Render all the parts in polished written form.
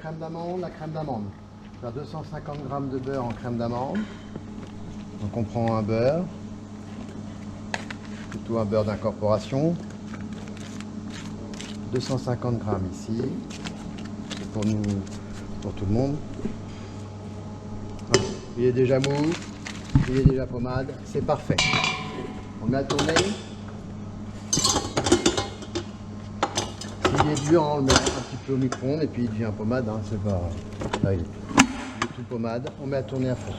crème d'amande, la crème d'amande. Je vais faire 250 g de beurre en crème d'amande. Donc on prend un beurre, plutôt un beurre d'incorporation. 250 g ici, c'est pour nous, pour tout le monde. Voilà. Il est déjà mou, il est déjà pommade, c'est parfait. On met à tourner. S'il est dur, on le met un petit peu au micro-ondes et puis il devient pommade. Hein, c'est pas... Là, il est tout pommade. On met à tourner à fond.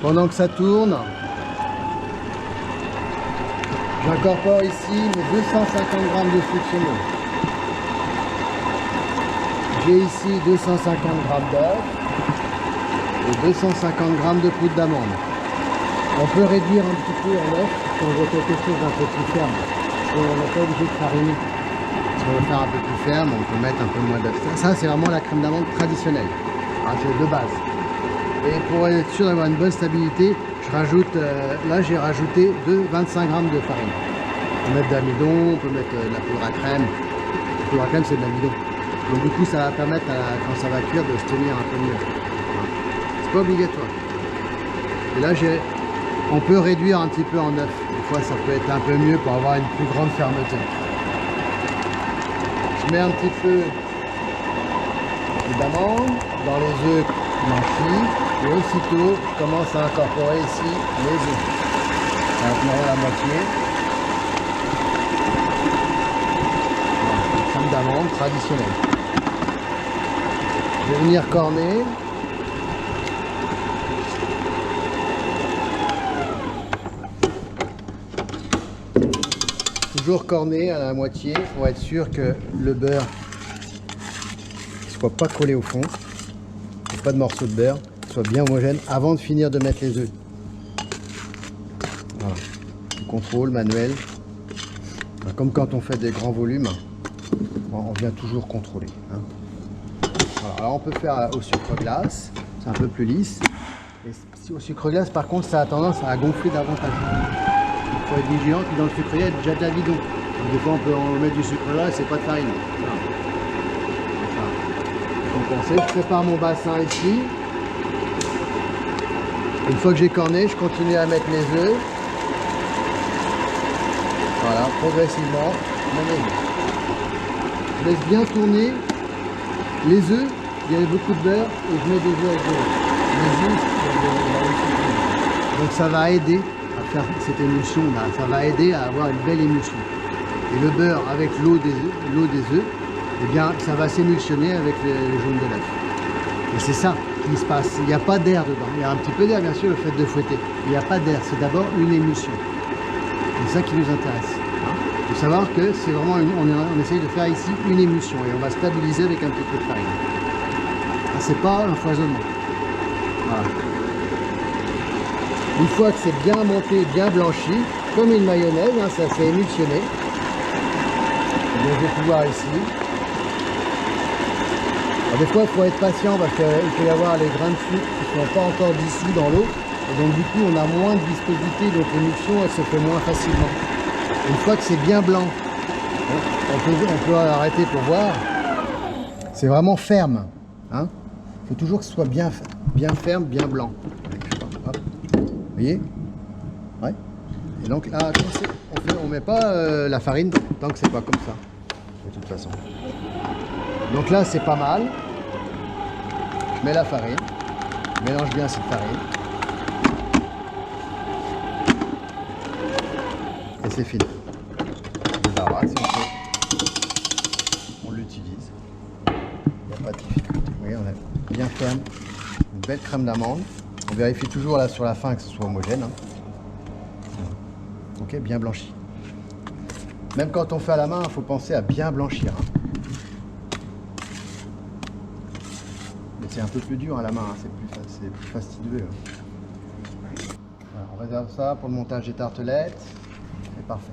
Pendant que ça tourne, j'incorpore ici mes 250 g de sucre semé. J'ai ici 250 g d'œuf et 250 g de poudre d'amande. On peut réduire un petit peu en œuf si on veut quelque chose d'un peu plus ferme. On n'est pas obligé de fariner. Si on veut faire un peu plus ferme, on peut mettre un peu moins d'œuf. Ça c'est vraiment la crème d'amande traditionnelle. C'est de base. Et pour être sûr d'avoir une bonne stabilité, je rajoute, là j'ai rajouté 25 g de farine. On peut mettre de l'amidon, on peut mettre de la poudre à crème. La poudre à crème c'est de l'amidon. Donc du coup ça va permettre quand ça va cuire de se tenir un peu mieux. C'est pas obligatoire. Et là on peut réduire un petit peu en œuf. Des fois ça peut être un peu mieux pour avoir une plus grande fermeté. Je mets un petit peu d'amande dans les œufs blanchis et aussitôt je commence à incorporer ici les œufs. Ça va tenir la moitié. Voilà, crème d'amande traditionnelle. Je vais venir corner. Toujours corner à la moitié pour être sûr que le beurre ne soit pas collé au fond, qu'il n'y ait pas de morceaux de beurre, soit bien homogène avant de finir de mettre les œufs. Voilà, le contrôle manuel. Comme quand on fait des grands volumes, on vient toujours contrôler. Hein. Voilà, alors on peut faire au sucre glace, c'est un peu plus lisse. Et au sucre glace par contre ça a tendance à gonfler davantage. Il faut être vigilant, puis dans le sucre il y a déjà de l'amidon. Donc des fois on peut en mettre du sucre glace et pas de farine. Voilà. Compenser. Je prépare mon bassin ici. Une fois que j'ai corné, je continue à mettre les œufs. Voilà, progressivement. Je laisse bien tourner les œufs. Il y a beaucoup de beurre et je mets des œufs avec les œufs. Donc ça va aider à faire cette émulsion là. Ça va aider à avoir une belle émulsion. Et le beurre avec l'eau des œufs, eh bien ça va s'émulsionner avec les jaunes de l'œuf. Et c'est ça qui se passe. Il n'y a pas d'air dedans. Il y a un petit peu d'air bien sûr le fait de fouetter. Il n'y a pas d'air. C'est d'abord une émulsion. C'est ça qui nous intéresse. Il faut savoir que c'est vraiment on essaye de faire ici une émulsion et on va stabiliser avec un petit peu de farine. C'est pas un foisonnement. Voilà. Une fois que c'est bien monté, bien blanchi, comme une mayonnaise, hein, ça s'est émulsionné. Donc je vais pouvoir ici. Alors, des fois il faut être patient parce qu'il peut y avoir les grains de sucre qui ne sont pas encore dissous dans l'eau. Et donc du coup on a moins de viscosité, donc l'émulsion elle se fait moins facilement. Une fois que c'est bien blanc, on peut arrêter pour voir. C'est vraiment ferme. Hein. Il faut toujours que ce soit bien ferme, bien blanc. Hop. Vous voyez? Ouais. Et donc là, on ne met pas la farine tant que c'est pas comme ça. De toute façon. Donc là, c'est pas mal. Je mets la farine. Je mélange bien cette farine. Et c'est fini. Là, si on l'utilise. Il n'y a pas de difficulté. Vous voyez, on est bien ferme. Une belle crème d'amande. On vérifie toujours là sur la fin que ce soit homogène. Hein. Ok, bien blanchi. Même quand on fait à la main, il faut penser à bien blanchir. Hein. Mais c'est un peu plus dur à la main, hein. C'est plus fastidieux. Hein. Voilà, on réserve ça pour le montage des tartelettes. C'est parfait.